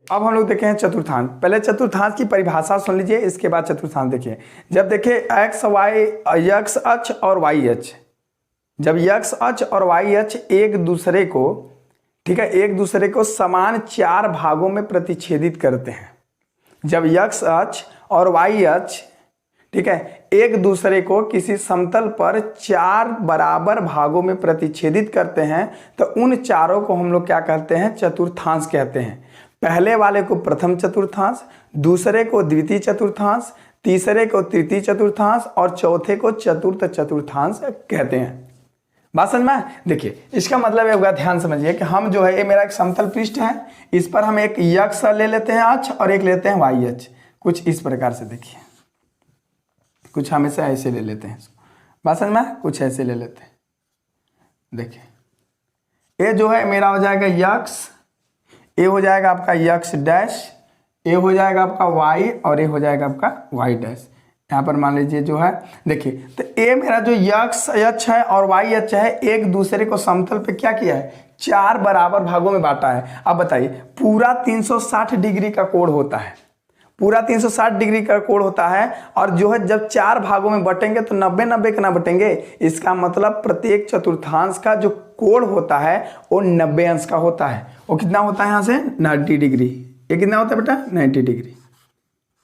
अब हम लोग देखे हैं चतुर्थांश। पहले चतुर्थांश की परिभाषा सुन लीजिए, इसके बाद चतुर्थांश देखिए। जब देखिए एक्स अक्ष और वाई अक्ष, जब एक्स अक्ष और वाई अक्ष एक दूसरे को, ठीक है, एक दूसरे को समान 4 भागों में प्रतिच्छेदित करते हैं। जब एक्स अक्ष और वाई अक्ष, ठीक है, एक दूसरे को किसी समतल पर 4 बराबर भागों में प्रतिच्छेदित करते हैं तो उन चारों को हम लोग क्या कहते हैं? चतुर्थांश कहते हैं। पहले वाले को प्रथम चतुर्थांश, दूसरे को द्वितीय चतुर्थांश, तीसरे को तृतीय चतुर्थांश और चौथे को चतुर्थ चतुर्थांश कहते हैं। बात समझ में? देखिए इसका मतलब होगा, ध्यान समझिए कि हम जो है, ये मेरा एक समतल पृष्ठ है, इस पर हम एक एक्स ले लेते हैं अक्ष और एक लेते हैं वाई अक्ष। कुछ इस प्रकार से देखिए, कुछ हमेशा ऐसे ले लेते हैं इसको। बात समझ में? कुछ ऐसे ले लेते हैं। देखिए ये जो है मेरा हो जाएगा यक्स, ये हो जाएगा आपका यक्स डैश, ये हो जाएगा आपका वाई और ये हो जाएगा आपका वाई डैश। यहाँ पर मान लीजिए जो है, देखिए तो ये मेरा जो यक्स अक्ष है और वाई अक्ष है, एक दूसरे को समतल पे क्या किया है? 4 बराबर भागों में बांटा है। अब बताइए, पूरा 360 डिग्री का कोण होता है, पूरा 360 डिग्री का कोण होता है, और जो है जब 4 भागों में बटेंगे तो 90-90 के ना बटेंगे। इसका मतलब प्रत्येक चतुर्थांश का जो कोण होता है वो 90 अंश का होता है। वो कितना होता है? यहाँ से 90 डिग्री। ये कितना होता है बेटा? 90 डिग्री।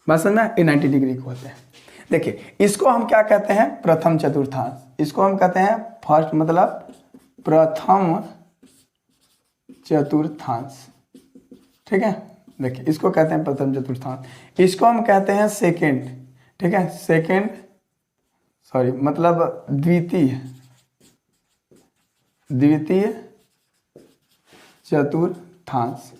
बस समझना, ये 90 डिग्री को होते हैं। देखिए इसको हम क्या कहते हैं? प्रथम चतुर्थांश। इसको हम कहते हैं फर्स्ट, मतलब प्रथम चतुर्थांश, ठीक है। देखिए इसको कहते हैं प्रथम चतुर्थांश। इसको हम कहते हैं सेकेंड, ठीक है, सेकेंड, सॉरी मतलब द्वितीय चतुर्थांश,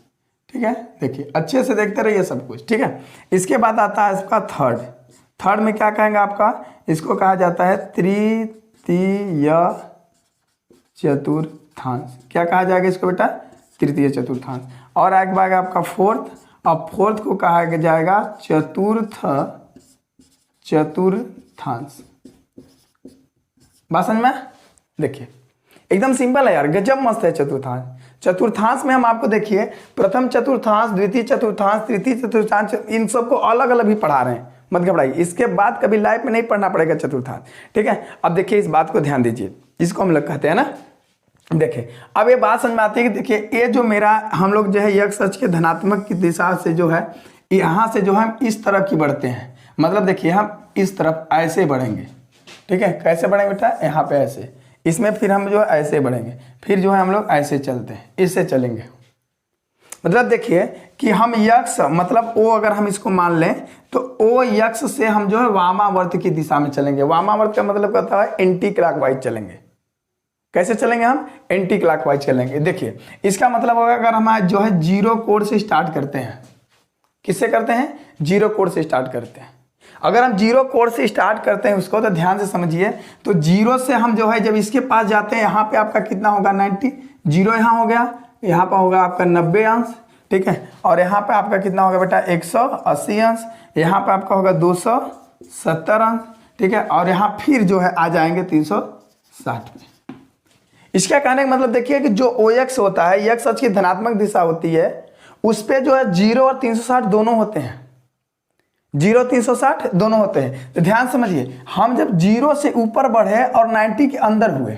ठीक है। देखिए अच्छे से देखते रहिए सब कुछ, ठीक है। इसके बाद आता है इसका थर्ड। थर्ड में क्या कहेंगे आपका? इसको कहा जाता है तृतीय चतुर्थांश। क्या कहा जाएगा इसको बेटा? तृतीय चतुर्थांश। और एक बार आपका फोर्थ, अब फोर्थ को कहा जाएगा चतुर्थ चतुर्थांश। बात समझ में? देखिए एकदम सिंपल है यार, गजब मस्त है चतुर्थांश। चतुर्थांश में हम आपको देखिए प्रथम चतुर्थांश, द्वितीय चतुर्थांश, तृतीय चतुर्थांश, इन सबको अलग अलग भी पढ़ा रहे हैं, मत घबराइए। इसके बाद कभी लाइफ में नहीं पढ़ना पड़ेगा चतुर्थांश, ठीक है। अब देखिए इस बात को ध्यान दीजिए, इसको हम लोग कहते हैं ना, देखिए अब ये बात समझ में आती है कि देखिए ये जो मेरा, हम लोग जो है एक्स अक्ष के धनात्मक की दिशा से जो है, यहाँ से जो हम इस तरफ की बढ़ते हैं, मतलब देखिए हम इस तरफ ऐसे बढ़ेंगे, ठीक है। कैसे बढ़ेंगे बेटा? यहाँ पे ऐसे, इसमें फिर हम जो है ऐसे बढ़ेंगे, फिर जो है हम लोग ऐसे चलते हैं, इससे चलेंगे। मतलब देखिए कि हम यक्स, मतलब ओ अगर हम इसको मान लें तो ओ यक्स से हम जो है वामावर्त की दिशा में चलेंगे। वामावर्त का मतलब कहता है एंटी क्लॉकवाइज चलेंगे। कैसे चलेंगे हम? एंटी क्लॉकवाइज चलेंगे। देखिए इसका मतलब होगा, अगर हम जो है जीरो कोण से स्टार्ट करते हैं, किससे करते हैं? जीरो कोण से स्टार्ट करते हैं। अगर हम जीरो कोण से स्टार्ट करते हैं उसको, तो ध्यान से समझिए, तो जीरो से हम जो है जब इसके पास जाते हैं, यहाँ पे आपका कितना होगा? 90। जीरो यहाँ हो गया, यहाँ पर होगा आपका 90 अंश, ठीक है। और यहाँ पे आपका कितना होगा बेटा? 180 अंश। यहाँ पे आपका होगा 270 अंश, ठीक है। और यहाँ फिर जो है आ जाएंगे 360 में। इसका कहने का मतलब देखिए कि जो ओ एक्स होता है, एक्स अक्ष की धनात्मक दिशा होती है, उस पे जो है 0 और 360 दोनों होते हैं। 0 360 दोनों होते हैं। तो ध्यान समझिए, हम जब 0 से ऊपर बढ़े और 90 के अंदर हुए,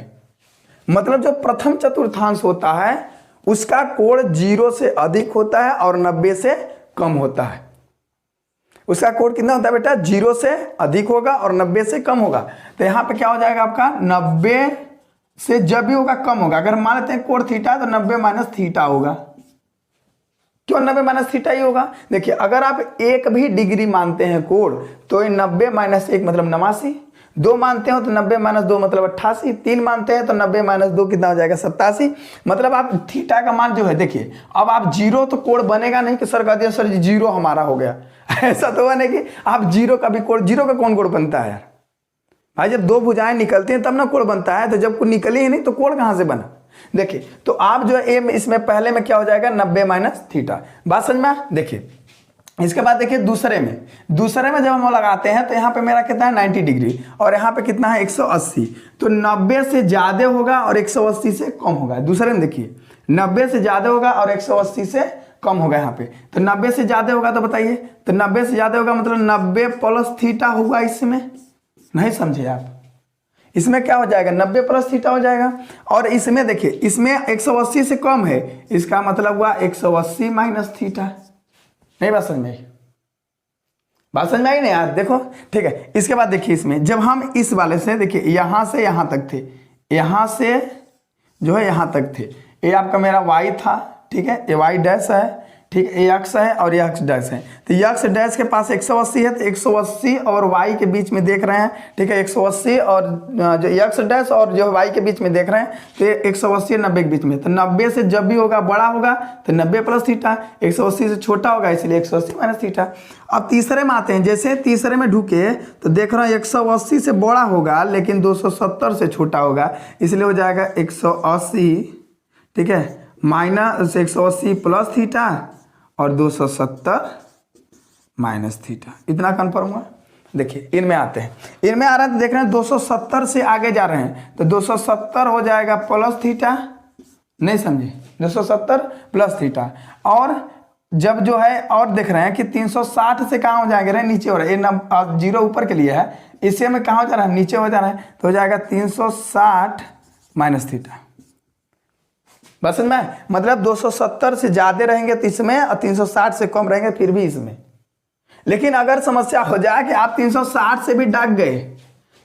मतलब जो प्रथम चतुर्थांश होता है उसका कोण 0 से अधिक होता है और 90 से कम होता है। उसका कोण कितना होता है बेटा? 0 से अधिक होगा और 90 से कम होगा। तो यहाँ पे क्या हो जाएगा आपका? 90 से जब भी होगा कम होगा। अगर मान लेते हैं कोण थीटा है तो 90 माइनस थीटा होगा। क्यों 90 माइनस थीटा ही होगा? देखिए अगर आप एक भी डिग्री मानते हैं कोण, तो ये 90 माइनस 1 मतलब 89, 2 मानते हो तो 90 माइनस 2 मतलब 88, 3 मानते हैं तो 90 माइनस 2 कितना हो जाएगा? 87। मतलब आप थीटा का मान जो है, देखिए अब आप जीरो तो कोण बनेगा नहीं कि सर कह दिया सर जी जीरो हमारा हो गया, ऐसा तो है नहीं कि आप जीरो का भी कोण, जीरो का कौन कोण बनता है यार भाई? जब दो भुजाएं निकलती हैं तब ना कोण बनता है, तो जब कोण निकली ही नहीं तो कोण कहां से बना? देखिए तो आप जो है इसमें पहले में क्या हो जाएगा? 90 माइनस थीटा। बात समझ में? देखिए इसके बाद देखिए दूसरे में जब हम लगाते हैं तो यहाँ पे मेरा कितना है? 90 डिग्री, और यहाँ पे कितना है? 180। तो 90 से ज्यादा होगा और 180 से कम होगा। दूसरे में देखिए 90 से ज्यादा होगा और 180 से कम होगा यहाँ पे, तो 90 से ज़्यादा होगा तो बताइए, तो 90 से ज़्यादा होगा मतलब 90 प्लस थीटा होगा इसमें, नहीं समझे आप, इसमें क्या हो जाएगा 90 प्लस थीटा हो जाएगा। और इसमें देखिए इसमें 180 से कम है, इसका मतलब हुआ 180 माइनस थीटा। नहीं बात समझ में आई, बात समझ में आई नहीं यार, देखो ठीक है। इसके बाद देखिए इसमें जब हम इस वाले से देखिए यहाँ से यहाँ तक थे, यहाँ से जो है यहाँ तक थे, ये आपका मेरा y था, ठीक है, ये y डैश है, ठीक है, ये x है और ये x डैश है, तो ये x डैश के पास 180 है, तो 180 और y के बीच में देख रहे हैं, ठीक है, 180 और जो x डैश और जो y के बीच में देख रहे हैं, तो ये 180 और 90 के बीच में, तो 90 से जब भी होगा बड़ा होगा तो 90 प्लस थीटा, 180 से छोटा होगा इसलिए 180 माइनस थीटा। अब तीसरे में आते हैं, जैसे तीसरे में ढुके तो देख रहे हैं 180 से बड़ा होगा लेकिन 270 से छोटा होगा, इसलिए हो जाएगा 180, ठीक है, माइनस 180 प्लस थीटा और 270 माइनस थीटा, इतना कन्फर्म हुआ। देखिए इनमें आते हैं, इनमें आ रहा है तो देख रहे हैं 270 से आगे जा रहे हैं, तो 270 हो जाएगा प्लस थीटा, नहीं समझे, 270 प्लस थीटा। और जब जो है और देख रहे हैं कि 360 से कहाँ हो जाएंगे, रहे नीचे हो रहा है, ये जीरो ऊपर के लिए है, इससे में कहाँ हो जा रहा है, नीचे हो जा रहा है, तो हो जाएगा 360 माइनस थीटा। बस में मतलब 270 से ज़्यादा रहेंगे तो इसमें और 360 से कम रहेंगे फिर भी इसमें। लेकिन अगर समस्या हो जाए कि आप 360 से भी डग गए,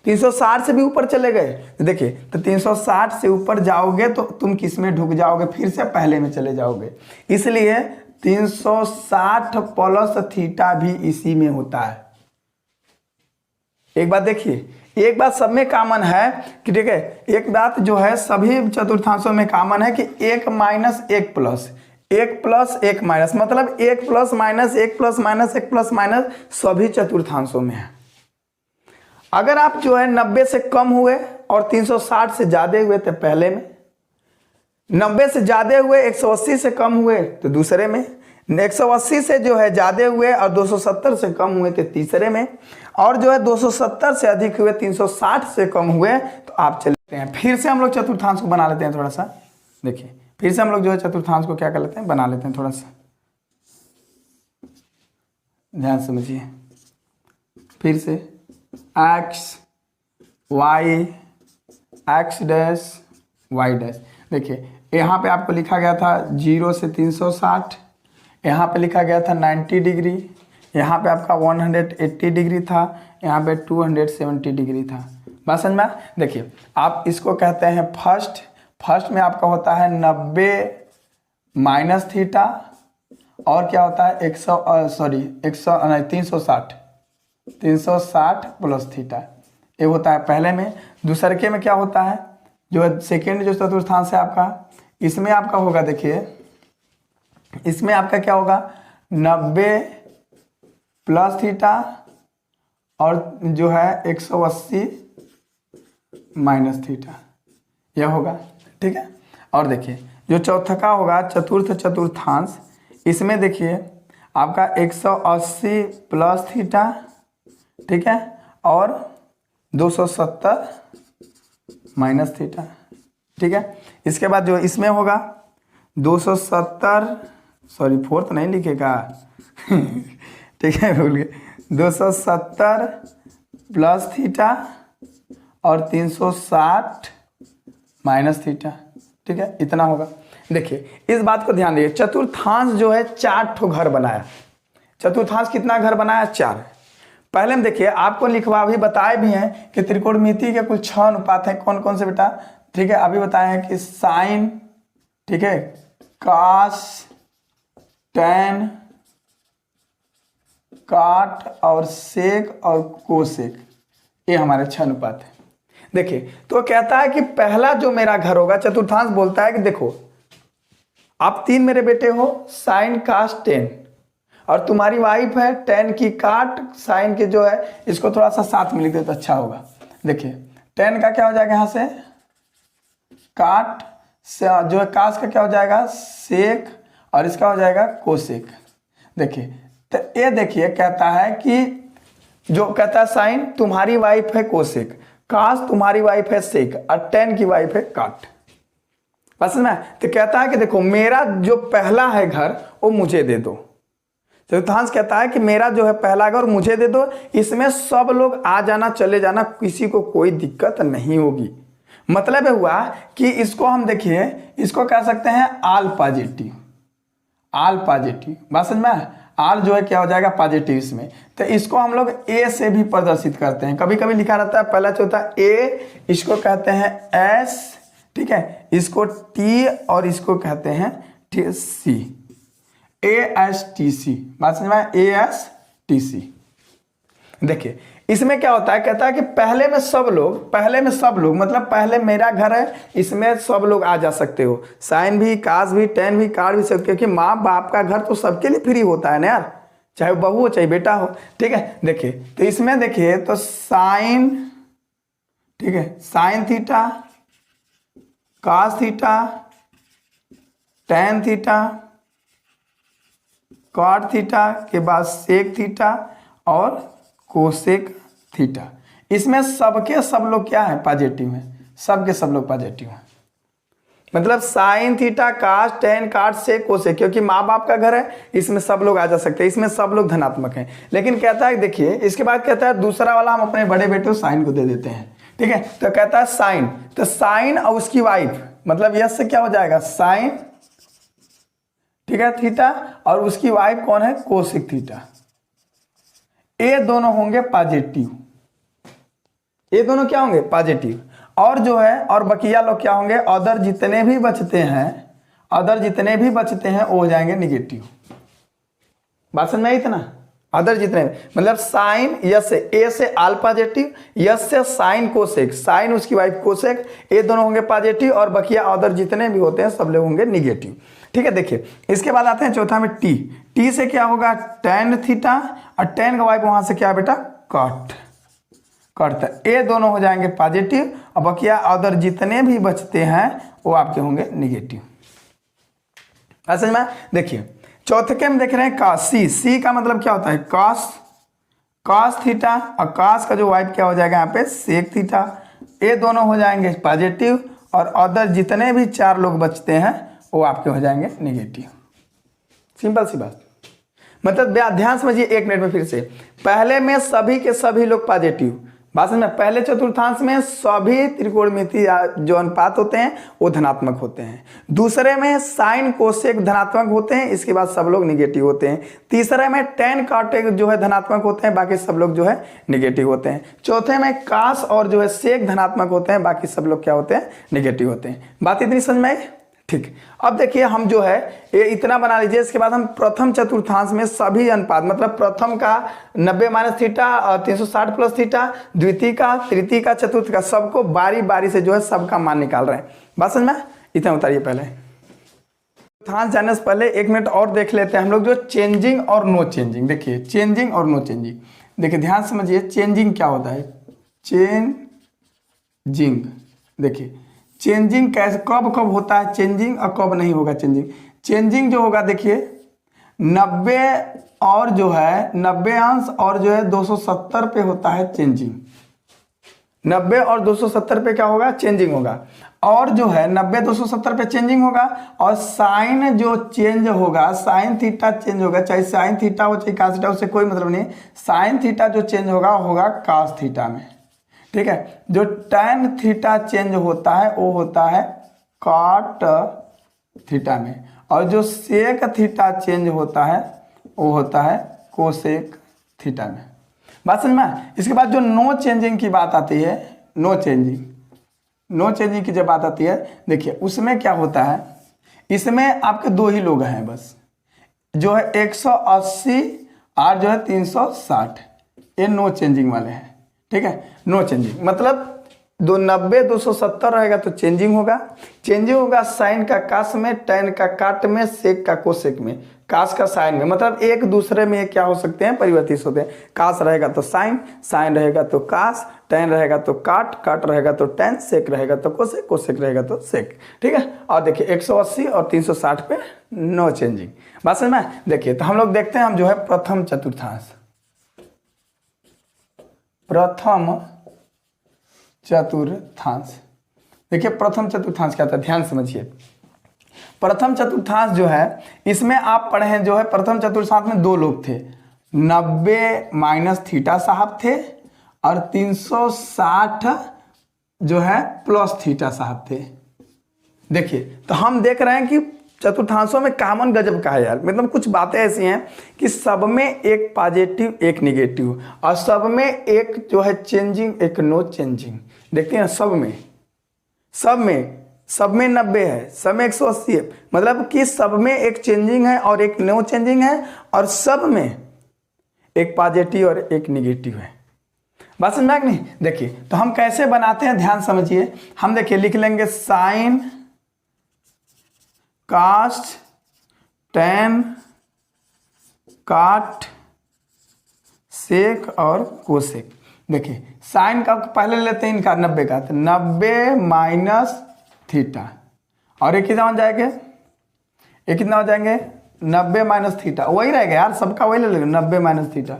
360 से भी ऊपर चले गए, तो देखिए तो 360 से ऊपर जाओगे तो तुम किस में ढुक जाओगे, फिर से पहले में चले जाओगे, इसलिए 360 प्लस थीटा भी इसी में होता है। एक बात देखिए, एक बात सब में कॉमन है कि ठीक है, एक बात जो है सभी चतुर्थांशों में कॉमन है कि 1 माइनस 1 प्लस 1 प्लस 1 माइनस, मतलब 1 plus minus 1 plus minus 1 plus minus सभी चतुर्थांशों में है। अगर आप जो है 90 से कम हुए और 360 से ज़्यादा हुए तो पहले में, 90 से ज़्यादा हुए 180 से कम हुए तो दूसरे में, 180 से जो है ज़्यादा हुए और 270 से कम हुए तो तीसरे में, और जो है 270 से अधिक हुए 360 से कम हुए तो आप चलते हैं। फिर से हम लोग चतुर्थांश को बना लेते हैं थोड़ा सा, देखिए फिर से हम लोग जो है चतुर्थांश को क्या कर लेते हैं, बना लेते हैं थोड़ा सा, ध्यान समझिए। फिर से x y x dash y dash, देखिए यहाँ पे आपको लिखा गया था 0 से 360, यहाँ पे लिखा गया था 90 डिग्री, यहाँ पे आपका 180 डिग्री था, यहाँ पे 270 डिग्री था। बात समझ में? देखिए आप इसको कहते हैं फर्स्ट में आपका होता है 90 माइनस थीटा, और क्या होता है 360 प्लस थीटा, ये होता है पहले में। दूसरे में क्या होता है, जो है सेकेंड जो चतुर्थांश है आपका, इसमें आपका होगा, देखिए इसमें आपका क्या होगा 90 प्लस थीटा और जो है 180 माइनस थीटा, यह होगा, ठीक है। और देखिए जो चौथा का होगा चतुर्थांश, इसमें देखिए आपका 180 प्लस थीटा, ठीक है, और 270 माइनस थीटा, ठीक है। इसके बाद जो इसमें होगा 270, सॉरी फोर्थ नहीं लिखेगा ठीक है, भूल गए, 270 प्लस थीटा और 360 माइनस थीटा, ठीक है, इतना होगा। देखिए इस बात को ध्यान दीजिए, चतुर्थांश जो है 4 ठो घर बनाया। चतुर्थांश कितना घर बनाया, 4। पहले में देखिए आपको लिखवा भी बताए भी हैं कि त्रिकोणमिति के कुल 6 अनुपात हैं, कौन कौन से बेटा, ठीक है, अभी बताए हैं कि साइन, ठीक है, कास, टैन, काट और सेक और कोसेक, ये हमारे 6 अनुपात है। देखिए तो कहता है कि पहला जो मेरा घर होगा, चतुर्थांश बोलता है कि देखो आप 3 मेरे बेटे हो, साइन कास टेन, और तुम्हारी वाइफ है टेन की काट साइन के जो है, इसको थोड़ा सा साथ में लिख दे तो अच्छा होगा। देखिए टेन का क्या हो जाएगा यहाँ से काट से, जो है कास का क्या हो जाएगा सेक, और इसका हो जाएगा कोसेक। देखिए तो ये देखिए कहता है कि जो कहता है साइन तुम्हारी वाइफ है कोसेक, कास तुम्हारी वाइफ है सेक, और टेन की वाइफ है काट। बस में तो कहता है कि देखो मेरा जो पहला है घर वो मुझे दे दो। चतुर्थांश कहता है कि मेरा जो है पहला घर मुझे दे दो, इसमें सब लोग आ जाना चले जाना, किसी को कोई दिक्कत नहीं होगी। मतलब हुआ कि इसको हम देखिए, इसको कह सकते हैं आल पॉजिटिव। आल पॉजिटिव बात समझ में, आल जो है क्या हो जाएगा पॉजिटिव इसमें। तो इसको हम लोग ए से भी प्रदर्शित करते हैं, कभी कभी लिखा रहता है पहला चौथा ए, इसको कहते हैं एस, ठीक है, इसको टी और इसको कहते हैं सी, ए एस टी सी। बात समझ में, ए एस टी सी। देखिए इसमें क्या होता है, कहता है कि पहले में सब लोग मतलब पहले मेरा घर है, इसमें सब लोग आ जा सकते हो, साइन भी, कास भी, टेन भी, काट भी सकते हो, क्योंकि माँ बाप का घर तो सबके लिए फ्री होता है ना यार, चाहे बहू हो चाहे बेटा हो, ठीक है। देखिए तो इसमें देखिए तो साइन, ठीक है, sine theta, cos theta, tan theta, cot theta के बाद सेक थीटा और कोसेक थीटा। इसमें सबके सब लोग क्या है पॉजिटिव हैं, सबके सब लोग पॉजिटिव हैं। मतलब साइन थीटा, कास, टेन, काट, सेक, कोसेक, क्योंकि माँ बाप का घर है, इसमें सब लोग आ जा सकते हैं, इसमें सब लोग धनात्मक हैं। लेकिन कहता है देखिए इसके बाद कहता है दूसरा वाला हम अपने बड़े बेटे साइन को दे देते हैं, ठीक है। तो कहता है साइन, तो साइन और उसकी वाइफ, मतलब यस से क्या हो जाएगा साइन, ठीक है, थीटा, और उसकी वाइफ कौन है कोसेक थीटा। ये दोनों होंगे पॉजिटिव, ये दोनों क्या होंगे पॉजिटिव। और जो है और बकिया लोग क्या होंगे, अदर जितने भी बचते हैं वो हो जाएंगे निगेटिव। बात समझ में आई इतना, अदर जितने मतलब साइन यस से, ए से आल पॉजिटिव, यस से साइन कोसेक, साइन उसकी वाइफ कोसेक, ये दोनों होंगे पॉजिटिव, और बकिया अदर जितने भी होते हैं सब लोग होंगे निगेटिव, ठीक है। देखिए इसके बाद आते हैं चौथा में टी, टी से क्या होगा टेन थीटा, और टेन का वाइफ वहां से क्या बेटा कट, ये दोनों हो जाएंगे पॉजिटिव, और बकिया अदर जितने भी बचते हैं वो आपके होंगे निगेटिव। समझ में। देखिए चौथे के में देख रहे हैं कास, सी का मतलब क्या होता है कास थीटा, और कास का जो वाइफ क्या हो जाएगा यहाँ पे सेक थीटा, ये दोनों हो जाएंगे पॉजिटिव, और अदर जितने भी चार लोग बचते हैं वो आपके हो जाएंगे निगेटिव। सिंपल सी बात, मतलब ध्यान समझिए एक मिनट में फिर से। पहले में सभी के सभी लोग पॉजिटिव, बात में पहले चतुर्थांश में सभी त्रिकोणमिति जो अनुपात होते हैं वो धनात्मक होते हैं। दूसरे में साइन कोसेक धनात्मक होते हैं, इसके बाद सब लोग निगेटिव होते हैं। तीसरे में टेन काटेक जो है धनात्मक होते हैं, बाकी सब लोग जो है निगेटिव होते हैं। चौथे में कास और जो है सेक धनात्मक होते हैं, बाकी सब लोग क्या होते हैं निगेटिव होते हैं। बात इतनी समझ में आई, ठीक। अब देखिए हम जो है ये इतना बना लीजिए, इसके बाद हम प्रथम चतुर्थांश में सभी अनुपात, मतलब प्रथम का 90 माइनस थीटा और 360 प्लस थीटा, द्वितीय का, तृतीय का, चतुर्थ का, सबको बारी बारी से जो है सबका मान निकाल रहे हैं। बात समझ में, इतना उतारिए। पहले चतुर्थांश जाने से पहले एक मिनट और देख लेते हैं हम लोग जो चेंजिंग और नो चेंजिंग। देखिए चेंजिंग और नो चेंजिंग, देखिए ध्यान समझिए चेंजिंग क्या होता है, चेंजिंग। देखिए चेंजिंग कैसे कब कब होता है चेंजिंग और कब नहीं होगा चेंजिंग। चेंजिंग जो होगा देखिए 90 और जो है 90 अंश और जो है 270 पे होता है चेंजिंग। 90 और 270 पे क्या होगा चेंजिंग होगा, और जो है 90 270 पे चेंजिंग होगा, और साइन जो चेंज होगा साइन थीटा चेंज होगा, चाहे साइन थीटा हो चाहे कास थीटा, उससे कोई मतलब नहीं। साइन थीटा जो चेंज होगा कास थीटा में, ठीक है। जो tan थीटा चेंज होता है वो होता है कॉट थीटा में, और जो सेक थीटा चेंज होता है वो होता है कोसेक थीटा में। बात समझ में। इसके बाद जो नो चेंजिंग की बात आती है, नो चेंजिंग की जब बात आती है, देखिए उसमें क्या होता है, इसमें आपके दो ही लोग हैं बस, जो है 180 और जो है 360, ये नो चेंजिंग वाले हैं, ठीक है। नो चेंजिंग मतलब 90 270 रहेगा तो चेंजिंग होगा साइन का कास में, टेन का काट में, सेक का कोसेक में, कास का साइन में, मतलब एक दूसरे में क्या हो सकते हैं परिवर्तित होते हैं। कास रहेगा तो साइन रहेगा तो कास, टेन रहेगा तो काट रहेगा तो टेन, सेक रहेगा तो कोसेक, कोसेक रहेगा तो सेक, ठीक है। और देखिए 180 और 360 पे नो चेंजिंग। बात समझ में। देखिए तो हम लोग देखते हैं हम जो है प्रथम चतुर्थांश देखिए प्रथम चतुर्थांश क्या था, ध्यान समझिए। प्रथम चतुर्थांश जो है इसमें आप पढ़े हैं जो है प्रथम चतुर्थांश में दो लोग थे, 90 माइनस थीटा साहब थे और 360 जो है प्लस थीटा साहब थे। देखिए तो हम देख रहे हैं कि चतुर्थांशों में कॉमन गजब का है यार, मतलब कुछ बातें ऐसी हैं कि सब में एक पॉजिटिव एक निगेटिव और सब में एक जो है चेंजिंग एक नो चेंजिंग। देखते हैं सब में 90 है, सब में 180 है, मतलब कि सब में एक चेंजिंग है और एक नो चेंजिंग है और सब में एक पॉजिटिव और एक निगेटिव है। बात समझ में नहीं? देखिए तो हम कैसे बनाते हैं ध्यान समझिए। हम देखिए लिख लेंगे साइन कास्ट टैन काट सेक और कोसेक। देखिए साइन का पहले लेते हैं इनका 90 का, तो 90 माइनस थीटा और ये कितना हो जाएंगे, ये कितना हो जाएंगे 90 माइनस थीटा, वही रहेगा यार सबका वही ले लेंगे 90 माइनस थीटा।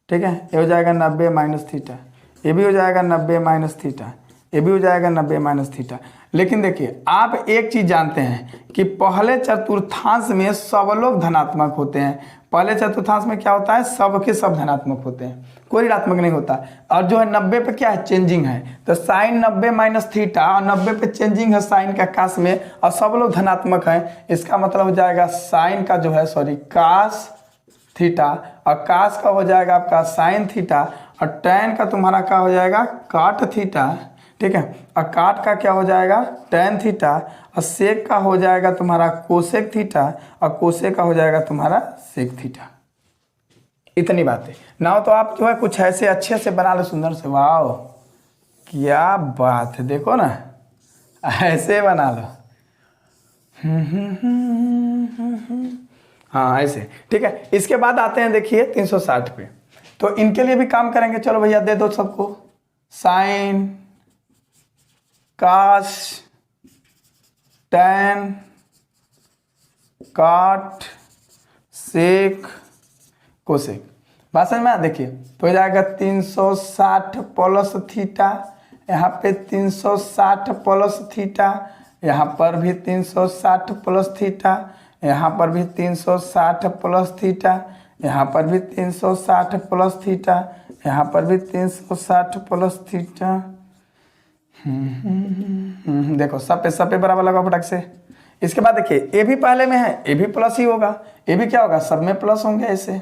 ठीक है, ये हो जाएगा 90 माइनस थीटा, ये भी हो जाएगा 90 माइनस थीटा, ये भी हो जाएगा 90 माइनस थीटा। लेकिन देखिए आप एक चीज जानते हैं कि पहले चतुर्थांश में सब लोग धनात्मक होते हैं। पहले चतुर्थांश में क्या होता है, सब के सब धनात्मक होते हैं, कोई ऋणात्मक नहीं होता। और जो है 90 पे क्या है, चेंजिंग है, तो साइन 90 माइनस थीटा और 90 पे चेंजिंग है साइन का कास में और सब लोग धनात्मक हैं। इसका मतलब हो जाएगा साइन का जो है कास थीटा और कास का हो जाएगा आपका साइन थीटा और टैन का तुम्हारा क्या हो जाएगा काट थीटा। ठीक है, और काट का क्या हो जाएगा टैन थीटा और सेक का हो जाएगा तुम्हारा कोसेक थीटा और कोसेक का हो जाएगा तुम्हारा सेक थीटा। इतनी बातें ना हो तो आप जो है कुछ ऐसे अच्छे से बना लो सुंदर से। वाह क्या बात है, देखो ना ऐसे बना लो। हाँ ऐसे। ठीक है, इसके बाद आते हैं देखिए 360 पे, तो इनके लिए भी काम करेंगे। चलो भैया दे दो सबको, साइन कास टैन काट सेक कोसेक। बात समझ में देखिए तो हो जाएगा 360 प्लस थीटा, यहाँ पे 360 प्लस थीटा, यहाँ पर भी 360 प्लस थीटा, यहाँ पर भी 360 प्लस थीटा, यहाँ पर भी 360 प्लस थीटा, यहाँ पर भी 360 प्लस थीटा। देखो सब पे बराबर लगा फटक से। इसके बाद देखिए ए भी पहले में है, ए भी प्लस ही होगा, ए भी क्या होगा सब में प्लस होंगे ऐसे।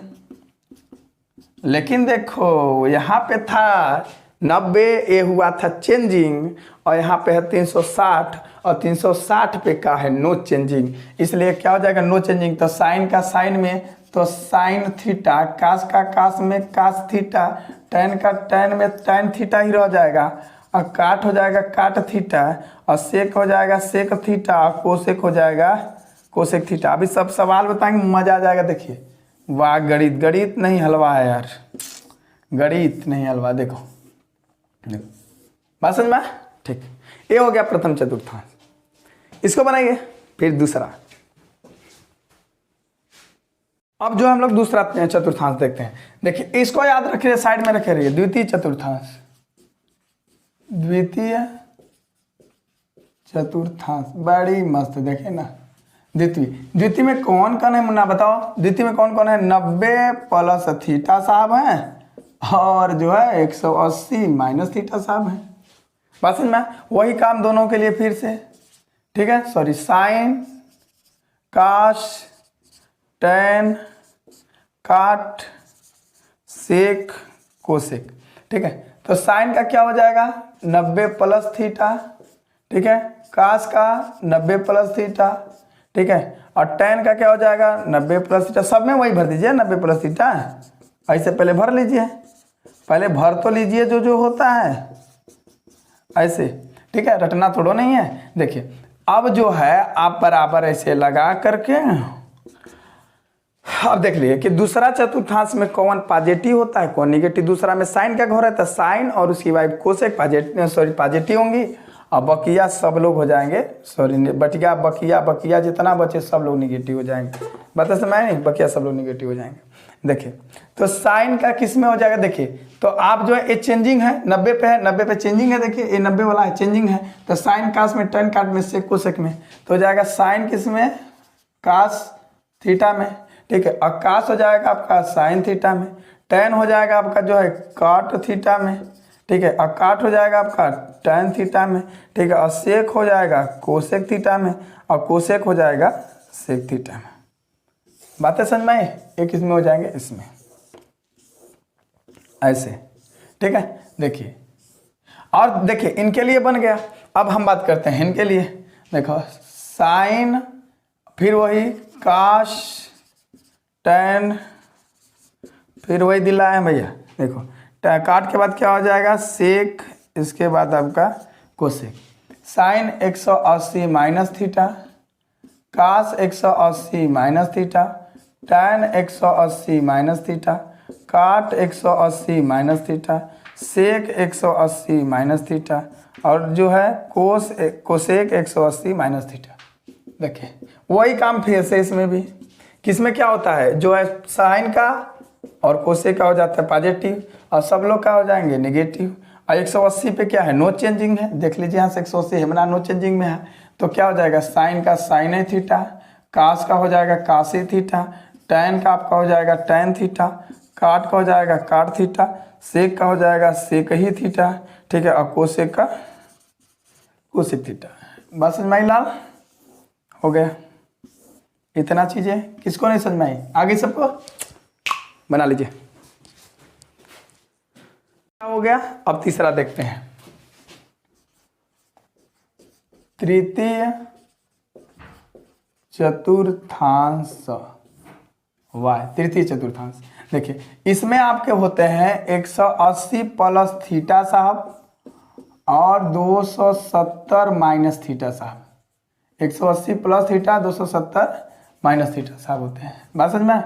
लेकिन देखो यहाँ पे था 90, ए हुआ था चेंजिंग और यहाँ पे है 360 और 360 पे का है नो चेंजिंग, इसलिए क्या हो जाएगा नो चेंजिंग। तो साइन का साइन में तो साइन थीटा, कास का कास में कास थीटा, टैन का टैन में टैन थीटा ही रह जाएगा और काट हो जाएगा काट थीटा और सेक हो जाएगा सेक थीटा और कोसेक हो जाएगा कोसेक थीटा। अभी सब सवाल बताएंगे मजा आ जाएगा। देखिए वाह गणित नहीं हलवा है यार, गणित नहीं हलवा। देखो बात समझ में? ठीक, ये हो गया प्रथम चतुर्थांश। इसको बनाइए फिर दूसरा। अब जो हम लोग दूसरा चतुर्थांश देखते हैं। देखिए इसको याद रखिए, साइड में रखे रहिए, द्वितीय चतुर्थांश। द्वितीय चतुर्थांश बड़ी मस्त, देखे ना। द्वितीय में कौन कौन है मुन्ना बताओ, द्वितीय में कौन कौन है, 90 प्लस थीटा साहब हैं और जो है 180 माइनस थीटा साहब हैं। बस में वही काम दोनों के लिए फिर से। ठीक है, सॉरी, साइन काश टैन काट सेक कोसेक। ठीक है, तो साइन का क्या हो जाएगा 90 प्लस थीटा, ठीक है, कास का 90 प्लस थीटा, ठीक है, और टैन का क्या हो जाएगा 90 प्लस थीटा। सब में वही भर दीजिए 90 प्लस थीटा, ऐसे पहले भर लीजिए, पहले भर तो लीजिए जो जो होता है ऐसे। ठीक है, रटना थोड़ा नहीं है। देखिए अब जो है आप बराबर ऐसे लगा करके अब देख लीजिए कि दूसरा चतुर्थांश में कौन पॉजिटिव होता है कौन निगेटिव। दूसरा में साइन का घोर रहता है, साइन और उसकी वाइफ कोसेक पॉजिटिव होंगी और बकिया सब लोग हो जाएंगे, सॉरी बटिया बकिया बकिया जितना बचे सब लोग निगेटिव हो जाएंगे। बता समय नहीं, बकिया सब लोग निगेटिव हो जाएंगे। देखिए तो साइन का किस में हो जाएगा, देखिए तो आप जो है ये चेंजिंग है 90 पे है, 90 पे चेंजिंग है, देखिए ये 90 वाला है चेंजिंग है, तो साइन कास में टेन काट में सेक कोसेक में, तो हो जाएगा साइन किस में, कास थीटा में, ठीक है। और कास हो जाएगा आपका साइन थीटा में, टेन हो जाएगा आपका जो है काट थीटा में, ठीक है। और काट हो जाएगा आपका टेन थीटा में, ठीक है। और सेक हो जाएगा कोसेक थीटा में, और कोसेक हो जाएगा सेक थीटा में। बातें समझ में आई? एक इसमें हो जाएंगे इसमें ऐसे, ठीक है। देखिए और देखिए इनके लिए बन गया। अब हम बात करते हैं इनके लिए। देखो साइन फिर वही काश टेन फिर वही दिला है भैया। देखो काट के बाद क्या हो जाएगा सेक, इसके बाद आपका कोसेक। साइन 180 माइनस थीटा, कास 180 minus theta, tan 180 minus theta, काट 180 माइनस थीटा, सेक 180 माइनस थीटा, और जो है कोसेक 180 माइनस थीटा। देखिए वही काम फिर से इसमें भी, किसमें क्या होता है जो है साइन का और कोसेक का हो जाता है पॉजिटिव, और सब लोग का हो जाएंगे नेगेटिव। और 180 पे क्या है नो चेंजिंग है, देख लीजिए यहाँ से 180 है नो चेंजिंग में है, तो क्या हो जाएगा साइन का साइन थीटा, कास का हो जाएगा कासी थीटा, टैन का आपका हो जाएगा टैन थीटा, काट का हो जाएगा काट थीटा, सेक का हो जाएगा सेक ही थीटा, ठीक है। और कोसेक का कोसेक थीटा। बस समझ में आई लाल? हो गया इतना चीजें, किसको नहीं समझ में आई? आगे सबको बना लीजिए। हो गया। अब तीसरा देखते हैं, तृतीय चतुर्थांश y, तृतीय चतुर्थांश। देखिए इसमें आपके होते हैं 180 प्लस थीटा साहब और 270 माइनस थीटा साहब। 180 प्लस थीटा 270 माइनस थीटा साहब होते हैं। बात समझ में?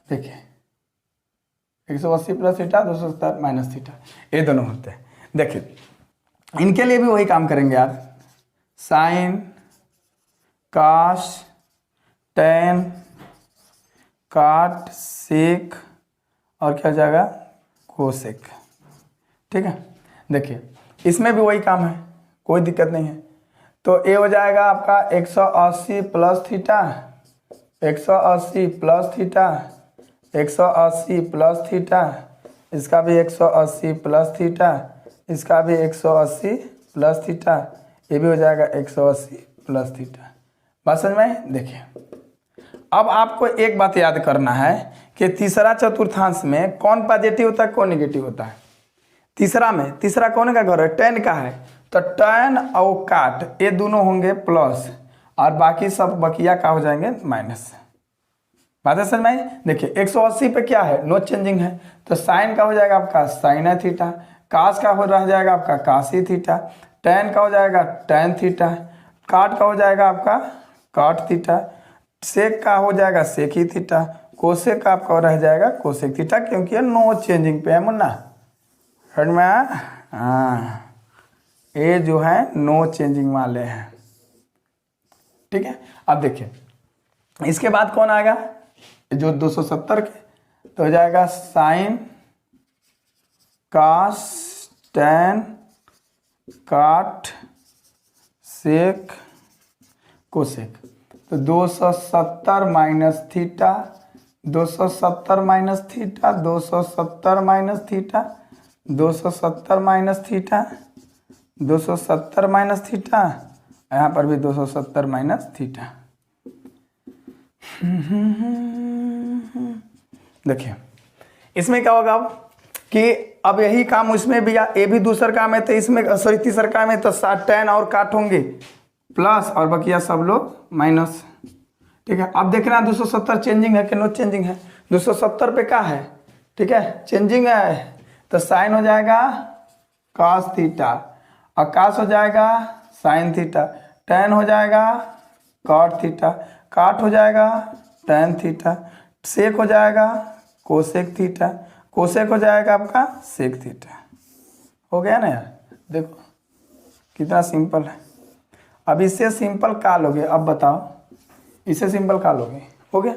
देखिए 180 प्लस थीटा 270 माइनस थीटा, ये दोनों होते हैं। देखिए इनके लिए भी वही काम करेंगे यार, साइन काश टेन काट सेक और क्या हो जाएगा कोसेक, ठीक है। देखिए इसमें भी वही काम है, कोई दिक्कत नहीं है। तो ये हो जाएगा आपका 180 plus theta, 180 plus theta, 180 plus theta, इसका भी 180 प्लस थीटा, इसका भी 180 प्लस थीटा, ये भी हो जाएगा 180 प्लस थीटा। बात समझ में? देखिए अब आपको एक बात याद करना है कि तीसरा चतुर्थांश में कौन पॉजिटिव होता है कौन नेगेटिव होता है। तीसरा में, तीसरा कौन का घर है, टेन का है, तो टेन और काट ये दोनों होंगे प्लस, और बाकी सब बकिया का हो जाएंगे माइनस। बात है समझ में आई? देखिए 180 पे क्या है नो चेंजिंग है, तो साइन का हो जाएगा आपका साइन थीटा, कास का हो रह जाएगा आपका कासी थीटा, टेन का हो जाएगा टेन थीटा, काट का हो जाएगा आपका काट थीटा, सेक का हो जाएगा सेक ही थीटा, कोसेक का आपका रह जाएगा कोसेक थीटा, क्योंकि ये नो चेंजिंग पे है मुन्ना। समझ में आया? हाँ ये जो है नो चेंजिंग वाले हैं, ठीक है। अब देखिए इसके बाद कौन आएगा जो 270 के, तो हो जाएगा साइन कास टेन काट सेक कोसेक, तो 270 minus theta, 270 minus theta, 270 minus theta, 270 minus theta, 270 minus theta, यहाँ पर भी 270 माइनस थीटा। देखिए इसमें क्या होगा अब कि अब यही काम उसमें भी, ये भी दूसरा काम है, तो इसमें सॉरी तीसरा काम है, तो टेन और काट होंगे प्लस और बकिया सब लोग माइनस, ठीक है। अब देखना 270 चेंजिंग है कि नो चेंजिंग है। 270 पे क्या है, ठीक है चेंजिंग है, तो साइन हो जाएगा कास थीटा, और कास हो जाएगा साइन थीटा, टेन हो जाएगा कॉट थीटा, काट हो जाएगा टेन थीटा, सेक हो जाएगा कोसेक थीटा, कोसेक हो जाएगा आपका सेक थीटा। हो गया ना यार? देखो कितना सिंपल है। अब इससे सिंपल का लोगे, अब बताओ इससे सिंपल का लोगे, हो गया।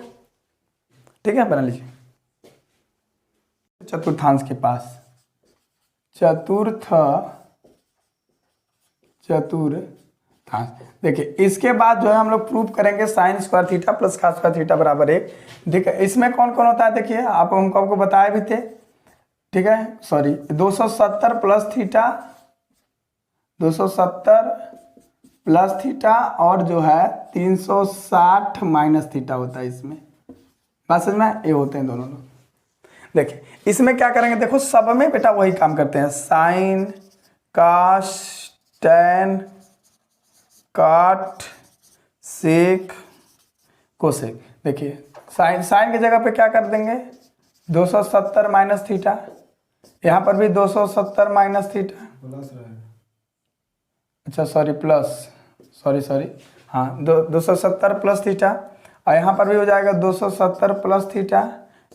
ठीक है, बना लीजिए। चतुर्थांश के पास चतुर्थांश, देखिए इसके बाद जो है हम लोग प्रूफ करेंगे sine square theta plus cos square theta बराबर 1। ठीक है, इसमें कौन कौन होता है देखिए, आप हमको बताए भी थे। ठीक है, sorry 270 plus theta, 270 plus theta और जो है 360 माइनस थीटा होता है इसमें। बात समझ में, ये होते हैं दोनों लोग। देखिए इसमें क्या करेंगे, देखो सब में बेटा वही काम करते हैं, साइन काश टैन काट सेक कोसेक। देखिए साइन की जगह पे क्या कर देंगे, 270 माइनस थीटा, यहाँ पर भी 270 माइनस थीटा, अच्छा सॉरी प्लस, सॉरी हाँ 270 प्लस थीटा, और यहाँ पर भी हो जाएगा 270 प्लस थीटा,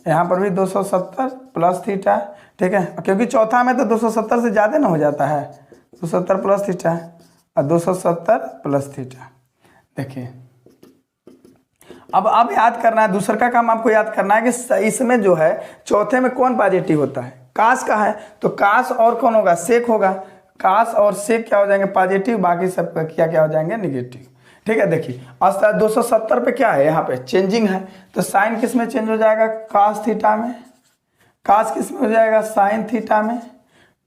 यहाँ पर भी 270 प्लस थीटा। ठीक है, क्योंकि चौथा में तो 270 से ज़्यादा ना हो जाता है, 270 प्लस थीटा और 270 प्लस थीटा। देखिए अब याद करना है, दूसरा का काम आपको याद करना है कि इसमें जो है चौथे में कौन पॉजिटिव होता है, कास का है तो कास और कौन होगा, सेक होगा। कास और सेक क्या हो जाएंगे, पॉजिटिव, बाकी सब क्या हो जाएंगे, निगेटिव। ठीक है, देखिए 270 पे क्या है, यहाँ पे चेंजिंग है, तो साइन किस में चेंज हो जाएगा, कास थीटा में, कास किस में हो जाएगा, साइन थीटा में,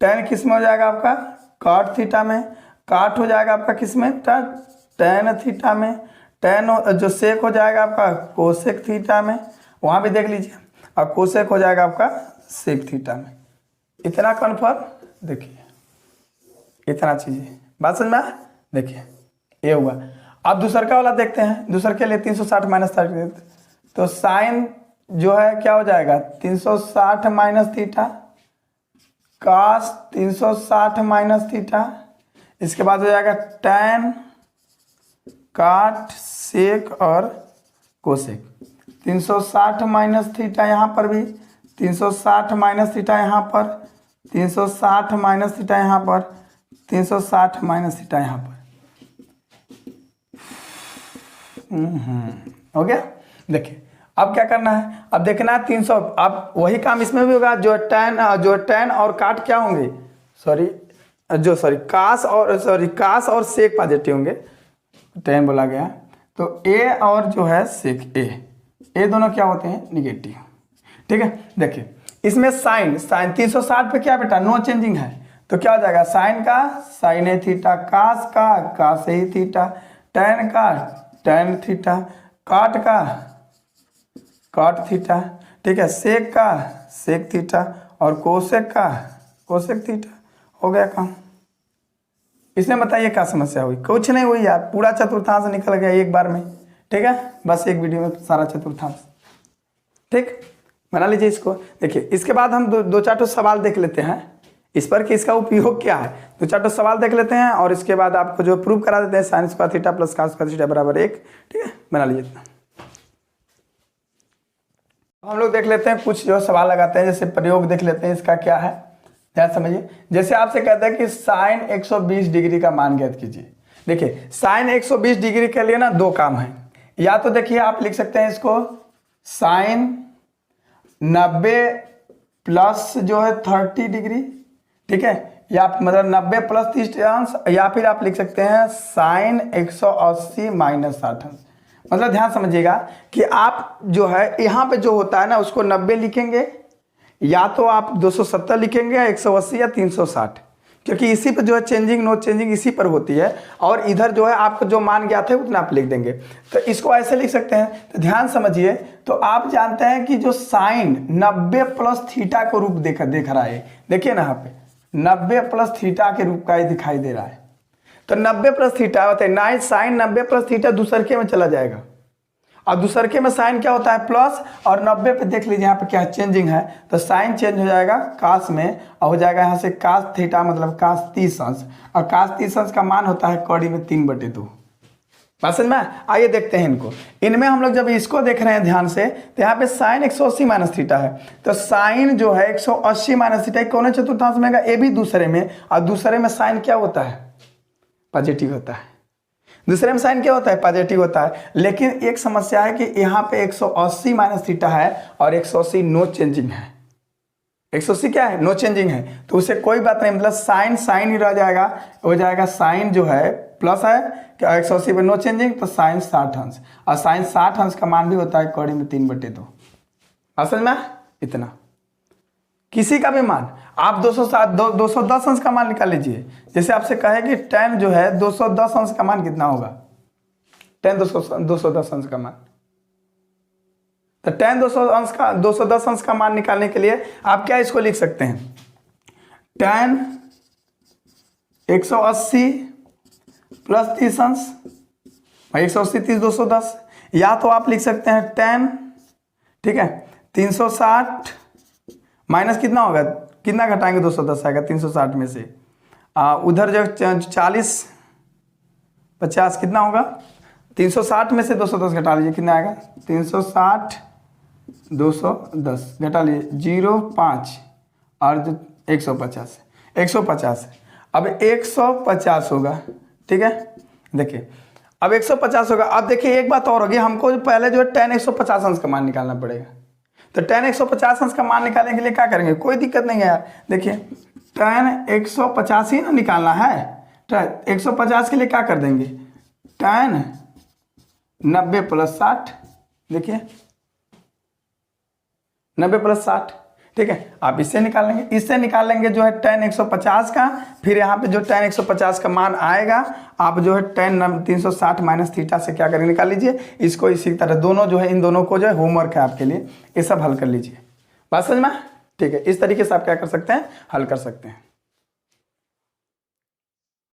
टैन किस में हो जाएगा आपका, काट थीटा में, काट हो जाएगा आपका किस में, टैन थीटा में, टैन जो सेक हो जाएगा आपका कोसेक थीटा में, वहाँ भी देख लीजिए, और कोसेक हो जाएगा आपका सेक थीटा में। इतना कन्फर्म, देखिए इतना चीज़, बात समझ में। देखिए ये हुआ। अब दूसरा का वाला देखते हैं, दूसरा के लिए 360 माइनस 30, तो साइन जो है क्या हो जाएगा, 360 माइनस थीटा, कास 360 माइनस थीटा, इसके बाद हो जाएगा टैन काट सेक और कोसेक, 360 माइनस थीटा यहाँ पर भी, 360 माइनस थीटा यहाँ पर, 360 माइनस थीटा यहाँ पर, 360 माइनस थीटा यहाँ पर। हो गया। देखिए अब क्या करना है, अब देखना है 300, अब वही काम इसमें भी होगा, जो टैन और काट क्या होंगे, कास और सेक पॉजिटिव होंगे, टैन बोला गया, तो ए और जो है सेक ए दोनों क्या होते हैं, निगेटिव। ठीक है, देखिए इसमें साइन 360 पे क्या बेटा, नो चेंजिंग है, तो क्या हो जाएगा, साइन का साइन ए थीटा, कास का कास ए थीटा, टैन का टैन थीटा, काट का काट थीटा। ठीक है, सेक का सेक थीटा और कोसेक का कोसेक थीटा। हो गया काम। इसमें बताइए क्या समस्या हुई, कुछ नहीं हुई यार, पूरा चतुर्थांश निकल गया एक बार में। ठीक है, बस एक वीडियो में सारा चतुर्थांश। ठीक, बना लीजिए इसको। देखिए इसके बाद हम दो चार तो सवाल देख लेते हैं इस पर कि इसका उपयोग क्या है। दो चार तो सवाल देख लेते हैं और इसके बाद आपको जो प्रूव करा देते हैं sine square theta plus cos square theta बराबर 1। ठीक है, बना लीजिए इतना। हम लोग देख लेते हैं कुछ जो सवाल लगाते हैं, जैसे प्रयोग देख लेते हैं इसका क्या है, ध्यान समझिए। जैसे आपसे कहते हैं कि साइन 120 डिग्री का मान ज्ञात कीजिए। देखिए साइन 120 डिग्री के लिए ना दो काम है, या तो देखिए आप लिख सकते हैं इसको साइन 90 प्लस जो है 30 डिग्री। ठीक है, या मतलब 90 प्लस 30 अंश, या फिर आप लिख सकते हैं साइन 180 माइनस 60 अंश। मतलब ध्यान समझिएगा कि आप जो है यहाँ पे जो होता है ना उसको 90 लिखेंगे, या तो आप 270 लिखेंगे, 180 या 360, क्योंकि इसी पर जो है चेंजिंग नो चेंजिंग इसी पर होती है, और इधर जो है आपको जो मान ज्ञात है उतना आप लिख देंगे। तो इसको ऐसे लिख सकते हैं। तो ध्यान समझिए, तो आप जानते हैं कि जो साइन 90 प्लस थीटा को रूप देख रहा है, देखिए ना यहाँ पे 90 प्लस थीटा के रूप का ही दिखाई दे रहा है। तो 90 प्लस थीटा होता है, साइन 90 प्लस थीटा दूसरके में चला जाएगा, और दूसरके में साइन क्या होता है प्लस, और 90 पे देख लीजिए यहाँ पे क्या चेंजिंग है, तो साइन चेंज हो जाएगा कास में, और हो जाएगा यहाँ से कास थीटा मतलब कास 30 अंश, और कास 30 अंश का मान होता है कौड़ी में 3/2। बात समझ में। आइए देखते हैं इनको। इनमें हम लोग जब इसको देख रहे हैं ध्यान से, तो यहाँ पे साइन 180 माइनस थीटा है, तो साइन जो है 180 माइनस थीटा कौन चतुर्थांश में, ए भी दूसरे में, और दूसरे में साइन क्या होता है पॉजिटिव होता है, दूसरे में साइन क्या होता है, पॉजिटिव होता है। लेकिन एक समस्या है कि यहाँ पे 180 माइनस थीटा है और 180 नो चेंजिंग है। 180 क्या है, नो चेंजिंग है, तो उसे कोई बात नहीं, मतलब साइन साइन ही रह जाएगा, हो जाएगा साइन जो है प्लस है कि 180 पे नो चेंजिंग, तो साइन 60 अंश, और साइन 60 अंश का मान भी होता है कौड़ी में 3/2। असल में इतना किसी का भी मान आप 210 अंश का मान निकाल लीजिए। जैसे आपसे कहे कि tan जो है 210 अंश का मान कितना होगा, tan 210 अंश का मान, तो tan 210 अंश का मान निकालने के लिए आप क्या इसको लिख सकते हैं, tan 180 प्लस 30 अंश, 180 30 210, या तो आप लिख सकते हैं tan, ठीक है, 360 माइनस कितना होगा, कितना घटाएंगे 210 आएगा 360 में से, उधर जो 40 50 कितना होगा, 360 में से 210 घटा लीजिए, कितना आएगा 360 210 घटा लीजिए 0.5 और जो 150 अब 150 होगा, ठीक है। देखिए अब 150 होगा। अब देखिए एक बात और होगी, हमको पहले जो है tan 150 अंश का मान निकालना पड़ेगा। तो tan 150 अंश का मान निकालने के लिए क्या करेंगे, कोई दिक्कत नहीं है यार। देखिए tan 150 ही ना निकालना है, तो 150 के लिए क्या कर देंगे, tan 90 प्लस 60, देखिए 90 प्लस 60, ठीक है। आप इससे निकाल लेंगे, इससे निकाल लेंगे जो है tan 150 का, फिर यहाँ पे जो tan 150 का मान आएगा आप जो है tan 360 माइनस थीटा से क्या करेंगे, निकाल लीजिए इसको। इसी तरह दोनों जो है, इन दोनों को जो है होमवर्क है आपके लिए, ये सब हल कर लीजिए। बात समझ में, ठीक है। इस तरीके से आप क्या कर सकते हैं, हल कर सकते हैं।